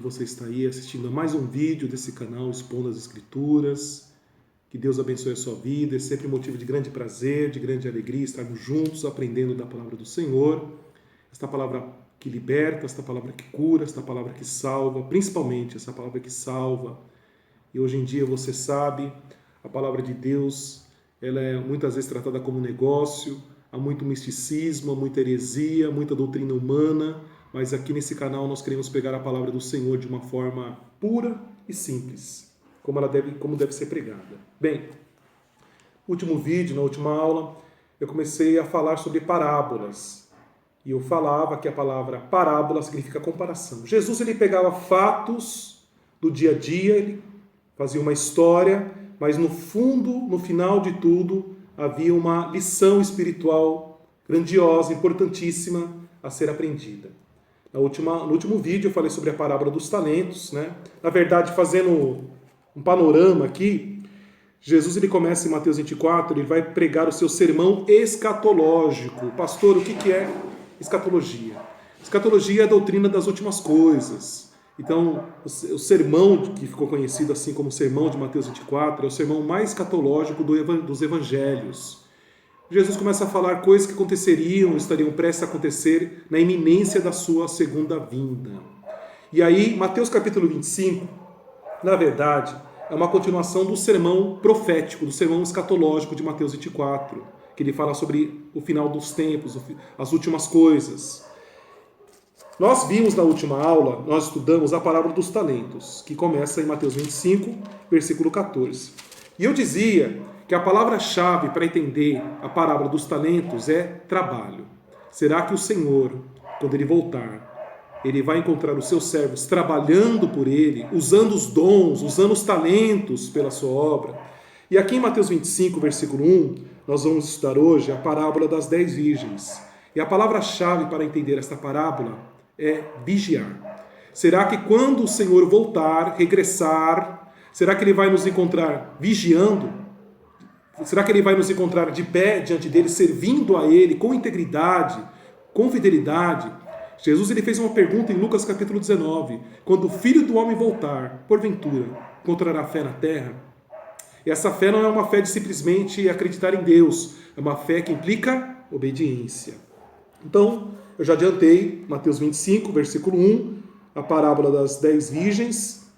você está aí assistindo a mais um vídeo desse canal Expondo as Escrituras. Que Deus abençoe a sua vida. É sempre motivo de grande prazer, de grande alegria estarmos juntos aprendendo da palavra do Senhor. Esta palavra que liberta, esta palavra que cura, esta palavra que salva, principalmente essa palavra que salva. E hoje em dia, você sabe, a palavra de Deus, ela é muitas vezes tratada como negócio, há muito misticismo, há muita heresia, muita doutrina humana, mas aqui nesse canal nós queremos pegar a palavra do Senhor de uma forma pura e simples, como deve ser pregada. Bem, último vídeo, na última aula, eu comecei a falar sobre parábolas. E eu falava que a palavra parábola significa comparação. Jesus, ele pegava fatos do dia a dia, ele fazia uma história, mas no fundo, no final de tudo, havia uma lição espiritual grandiosa, importantíssima a ser aprendida. No último vídeo eu falei sobre a parábola dos talentos, né? Na verdade, fazendo um panorama aqui, Jesus, ele começa em Mateus 24, ele vai pregar o seu sermão escatológico. Pastor, o que é escatologia? Escatologia é a doutrina das últimas coisas. Então, o sermão que ficou conhecido assim como o sermão de Mateus 24 é o sermão mais escatológico dos evangelhos. Jesus começa a falar coisas que aconteceriam, estariam prestes a acontecer na iminência da sua segunda vinda. E aí, Mateus capítulo 25, na verdade, é uma continuação do sermão profético, do sermão escatológico de Mateus 24, que ele fala sobre o final dos tempos, as últimas coisas. Nós vimos na última aula, nós estudamos a parábola dos talentos, que começa em Mateus 25, versículo 14. E eu dizia que a palavra-chave para entender a parábola dos talentos é trabalho. Será que o Senhor, quando ele voltar, ele vai encontrar os seus servos trabalhando por ele, usando os dons, usando os talentos pela sua obra? E aqui em Mateus 25, versículo 1, nós vamos estudar hoje a parábola das 10 virgens. E a palavra-chave para entender esta parábola é vigiar. Será que quando o Senhor voltar, regressar, será que ele vai nos encontrar vigiando? Será que ele vai nos encontrar de pé diante dele, servindo a ele com integridade, com fidelidade? Jesus, ele fez uma pergunta em Lucas capítulo 19. Quando o Filho do Homem voltar, porventura, encontrará fé na terra? E essa fé não é uma fé de simplesmente acreditar em Deus. É uma fé que implica obediência. Então, eu já adiantei, Mateus 25, versículo 1, a parábola das 10 virgens,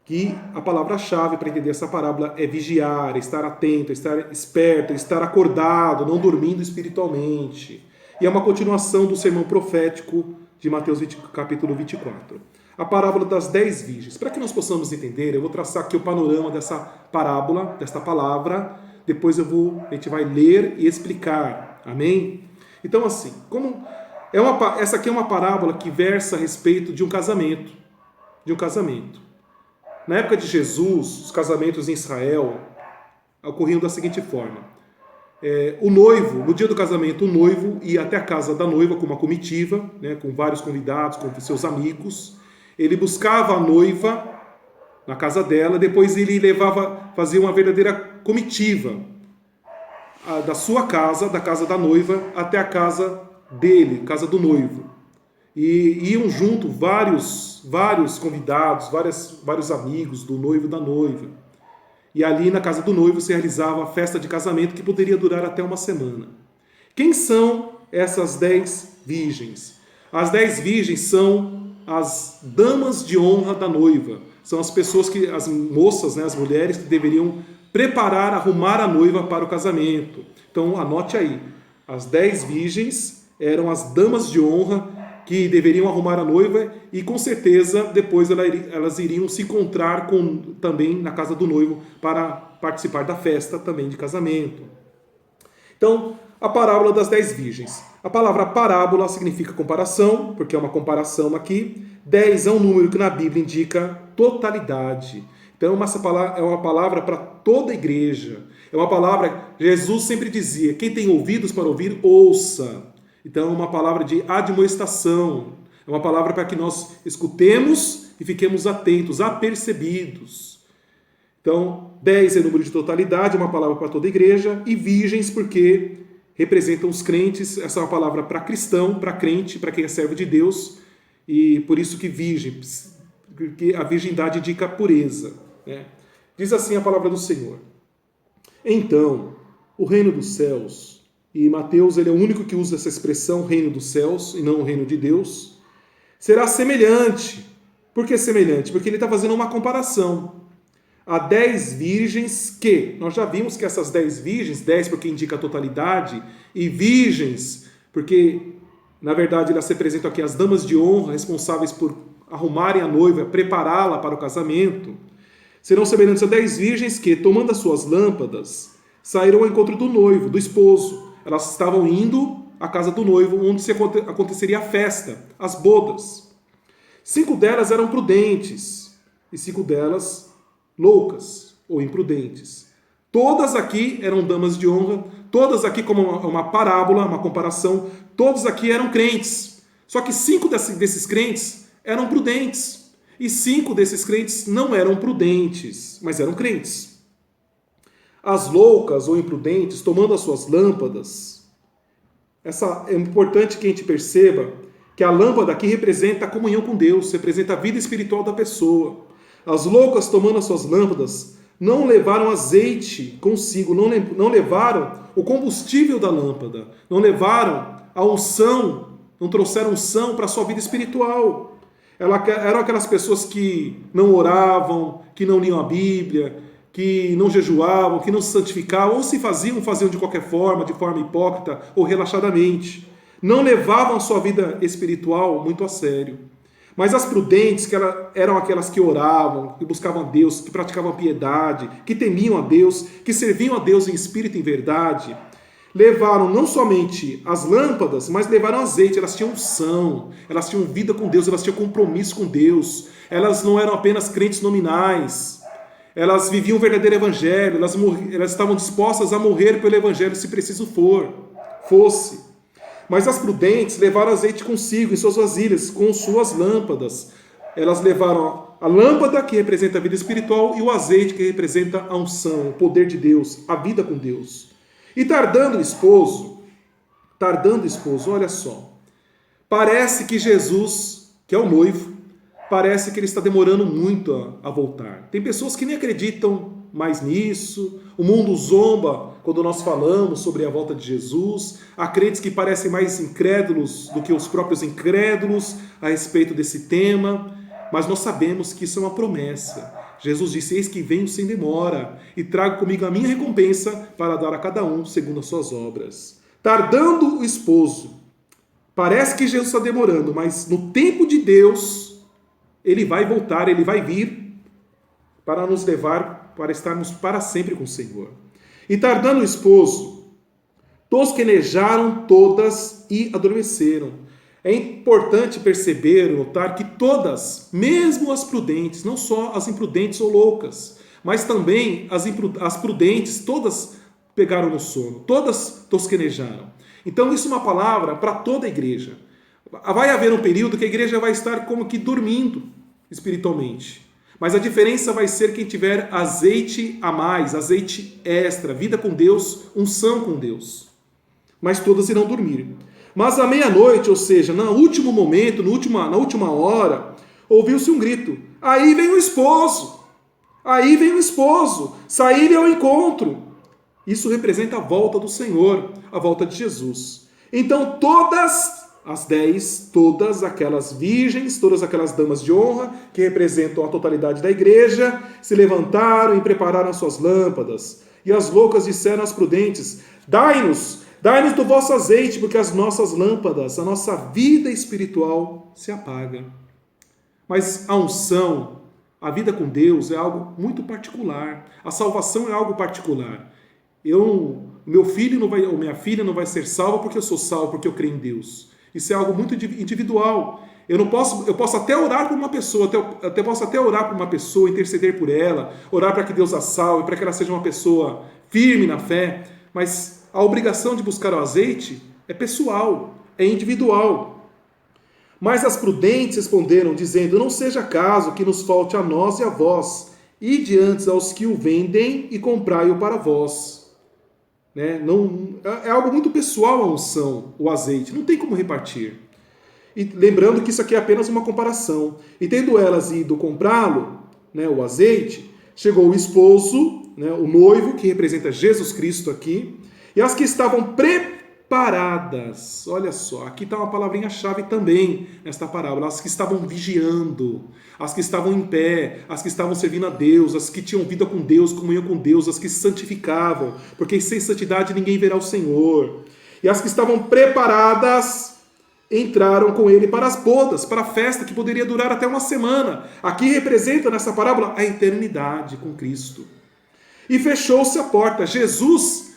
que a palavra-chave para entender essa parábola é vigiar, é estar atento, é estar esperto, é estar acordado, não dormindo espiritualmente. E é uma continuação do sermão profético de Mateus capítulo 24. A parábola das 10 virgens. Para que nós possamos entender, eu vou traçar aqui o panorama dessa parábola, desta palavra, depois a gente vai ler e explicar. Amém? Então, assim, essa aqui é uma parábola que versa a respeito de um casamento. Na época de Jesus, os casamentos em Israel ocorriam da seguinte forma. O noivo, no dia do casamento, o noivo ia até a casa da noiva com uma comitiva, né, com vários convidados, com seus amigos. Ele buscava a noiva na casa dela, depois ele fazia uma verdadeira comitiva da sua casa, da casa da noiva, até a casa dele, casa do noivo. E iam junto vários convidados, vários amigos do noivo e da noiva. E ali na casa do noivo se realizava a festa de casamento que poderia durar até uma semana. Quem são essas 10 virgens? As 10 virgens são as damas de honra da noiva. São as pessoas as moças, né, as mulheres que deveriam preparar, arrumar a noiva para o casamento. Então anote aí, as 10 virgens eram as damas de honra que deveriam arrumar a noiva e com certeza depois elas iriam se encontrar também na casa do noivo para participar da festa também de casamento. Então, a parábola das 10 virgens. A palavra parábola significa comparação, porque é uma comparação aqui. 10 é um número que na Bíblia indica totalidade. Então é uma palavra para toda a igreja. É uma palavra, Jesus sempre dizia, quem tem ouvidos para ouvir, ouça. Então é uma palavra de admoestação, é uma palavra para que nós escutemos e fiquemos atentos, apercebidos. Então, 10 é número de totalidade, é uma palavra para toda a igreja, e virgens porque representam os crentes, essa é uma palavra para cristão, para crente, para quem é servo de Deus, e por isso que virgem porque a virgindade indica pureza, né? Diz assim a palavra do Senhor. Então, o reino dos céus, e Mateus ele é o único que usa essa expressão reino dos céus e não o reino de Deus, será semelhante. Por que semelhante? Porque ele está fazendo uma comparação. Há 10 virgens que, nós já vimos que essas 10 virgens, 10 porque indica a totalidade, e virgens, porque na verdade elas representam aqui as damas de honra, responsáveis por arrumarem a noiva, prepará-la para o casamento, serão semelhantes a 10 virgens que, tomando as suas lâmpadas, saíram ao encontro do noivo, do esposo. Elas estavam indo à casa do noivo, onde aconteceria a festa, as bodas. 5 delas eram prudentes, e 5 delas loucas ou imprudentes. Todas aqui eram damas de honra, todas aqui, como uma parábola, uma comparação, todos aqui eram crentes. Só que 5 desses crentes eram prudentes, e 5 desses crentes não eram prudentes, mas eram crentes. As loucas ou imprudentes, tomando as suas lâmpadas, é importante que a gente perceba que a lâmpada aqui representa a comunhão com Deus, representa a vida espiritual da pessoa. As loucas, tomando as suas lâmpadas, não levaram azeite consigo, não levaram o combustível da lâmpada, não levaram a unção, não trouxeram unção para a sua vida espiritual. Eram aquelas pessoas que não oravam, que não liam a Bíblia, que não jejuavam, que não se santificavam, ou se faziam de qualquer forma, de forma hipócrita ou relaxadamente. Não levavam a sua vida espiritual muito a sério. Mas as prudentes, que eram aquelas que oravam, que buscavam a Deus, que praticavam a piedade, que temiam a Deus, que serviam a Deus em espírito e em verdade, levaram não somente as lâmpadas, mas levaram azeite. Elas tinham unção, elas tinham vida com Deus, elas tinham compromisso com Deus. Elas não eram apenas crentes nominais. Elas viviam o verdadeiro evangelho, elas estavam dispostas a morrer pelo evangelho se preciso fosse. Mas as prudentes levaram azeite consigo em suas vasilhas, com suas lâmpadas. Elas levaram a lâmpada, que representa a vida espiritual, e o azeite, que representa a unção, o poder de Deus, a vida com Deus. E tardando o esposo, olha só, parece que Jesus, que é o noivo, parece que ele está demorando muito a voltar. Tem pessoas que nem acreditam mais nisso, o mundo zomba quando nós falamos sobre a volta de Jesus, há crentes que parecem mais incrédulos do que os próprios incrédulos a respeito desse tema, mas nós sabemos que isso é uma promessa. Jesus disse, eis que venho sem demora, e trago comigo a minha recompensa para dar a cada um segundo as suas obras. Tardando o esposo, parece que Jesus está demorando, mas no tempo de Deus, ele vai voltar, ele vai vir para nos levar, para estarmos para sempre com o Senhor. E tardando o esposo, tosquenejaram todas e adormeceram. É importante perceber, notar que todas, mesmo as prudentes, não só as imprudentes ou loucas, mas também as prudentes, todas pegaram no sono, todas tosquenejaram. Então isso é uma palavra para toda a igreja. Vai haver um período que a igreja vai estar como que dormindo espiritualmente. Mas a diferença vai ser quem tiver azeite a mais, azeite extra, vida com Deus, unção com Deus. Mas todas irão dormir. Mas à meia-noite, ou seja, no último momento, na última hora, ouviu-se um grito. Aí vem o esposo! Aí vem o esposo! Saí-lhe ao encontro! Isso representa a volta do Senhor, a volta de Jesus. Então todas as 10, todas aquelas virgens, todas aquelas damas de honra, que representam a totalidade da igreja, se levantaram e prepararam suas lâmpadas. E as loucas disseram às prudentes, dai-nos do vosso azeite, porque as nossas lâmpadas, a nossa vida espiritual se apaga. Mas a unção, a vida com Deus é algo muito particular. A salvação é algo particular. Meu filho ou minha filha não vai ser salva porque eu sou salvo, porque eu creio em Deus. Isso é algo muito individual. Eu posso até orar por uma pessoa, posso até orar por uma pessoa, interceder por ela, orar para que Deus a salve, para que ela seja uma pessoa firme na fé, mas a obrigação de buscar o azeite é pessoal, é individual. Mas as prudentes responderam, dizendo, não seja caso que nos falte a nós e a vós, ide antes aos que o vendem e comprai-o para vós. Né? Não, é algo muito pessoal a unção, o azeite, não tem como repartir. E lembrando que isso aqui é apenas uma comparação. E tendo elas ido comprá-lo, né, o azeite, chegou o esposo, né, o noivo, que representa Jesus Cristo aqui, e as que estavam preparadas, olha só, aqui está uma palavrinha-chave também nesta parábola, as que estavam vigiando, as que estavam em pé, as que estavam servindo a Deus, as que tinham vida com Deus, comunhão com Deus, as que se santificavam, porque sem santidade ninguém verá o Senhor. E as que estavam preparadas entraram com ele para as bodas, para a festa que poderia durar até uma semana. Aqui representa nessa parábola a eternidade com Cristo. E fechou-se a porta. Jesus,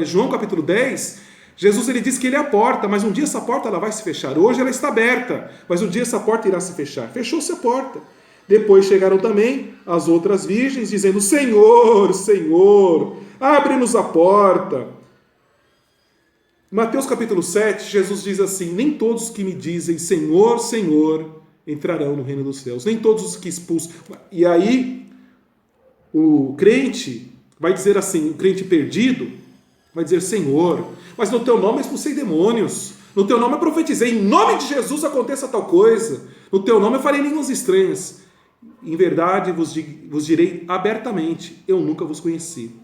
João capítulo 10, Jesus ele diz que ele é a porta, mas um dia essa porta ela vai se fechar. Hoje ela está aberta, mas um dia essa porta irá se fechar. Fechou-se a porta. Depois chegaram também as outras virgens, dizendo: Senhor, Senhor, abre-nos a porta. Mateus capítulo 7, Jesus diz assim: nem todos que me dizem Senhor, Senhor entrarão no reino dos céus, nem todos os que expulsam. E aí o crente vai dizer assim, o crente perdido vai dizer: Senhor, mas no teu nome eu expulsei demônios, no teu nome eu profetizei, em nome de Jesus aconteça tal coisa, no teu nome eu farei línguas estranhas. Em verdade vos direi abertamente, eu nunca vos conheci.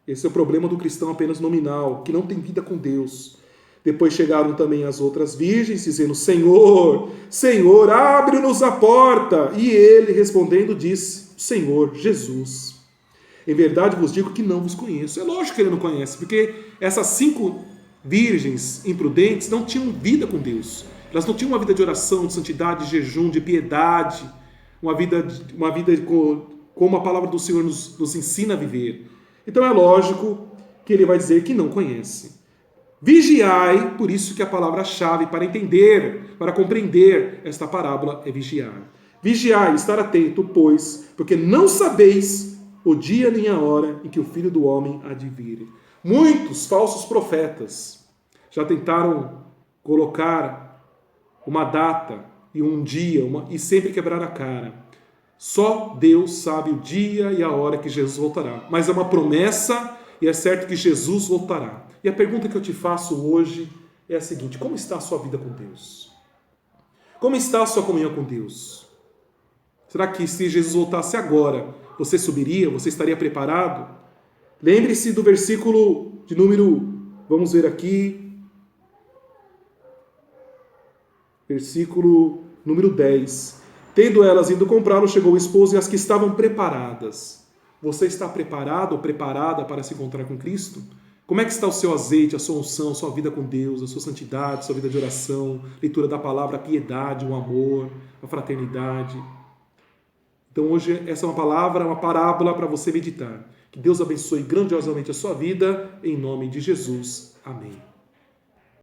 Esse é o problema do cristão apenas nominal, que não tem vida com Deus. Depois chegaram também as outras virgens, dizendo: Senhor, Senhor, abre-nos a porta. E ele, respondendo, disse: Senhor, Jesus, em verdade vos digo que não vos conheço. É lógico que ele não conhece, porque essas 5 virgens imprudentes não tinham vida com Deus. Elas não tinham uma vida de oração, de santidade, de jejum, de piedade, uma vida como a palavra do Senhor nos ensina a viver. Então é lógico que ele vai dizer que não conhece. Vigiai, por isso que a palavra-chave para entender, para compreender esta parábola é vigiar. Vigiai, estar atento, pois, porque não sabeis o dia nem a hora em que o Filho do Homem há de vir. Muitos falsos profetas já tentaram colocar uma data e um dia e sempre quebrar a cara. Só Deus sabe o dia e a hora que Jesus voltará. Mas é uma promessa e é certo que Jesus voltará. E a pergunta que eu te faço hoje é a seguinte: como está a sua vida com Deus? Como está a sua comunhão com Deus? Será que se Jesus voltasse agora, você subiria? Você estaria preparado? Lembre-se do versículo de vamos ver aqui, versículo número 10. Tendo elas ido comprá-lo, chegou o esposo e as que estavam preparadas. Você está preparado ou preparada para se encontrar com Cristo? Como é que está o seu azeite, a sua unção, a sua vida com Deus, a sua santidade, a sua vida de oração, leitura da palavra, a piedade, o amor, a fraternidade? Então hoje essa é uma palavra, uma parábola para você meditar. Que Deus abençoe grandiosamente a sua vida, em nome de Jesus. Amém.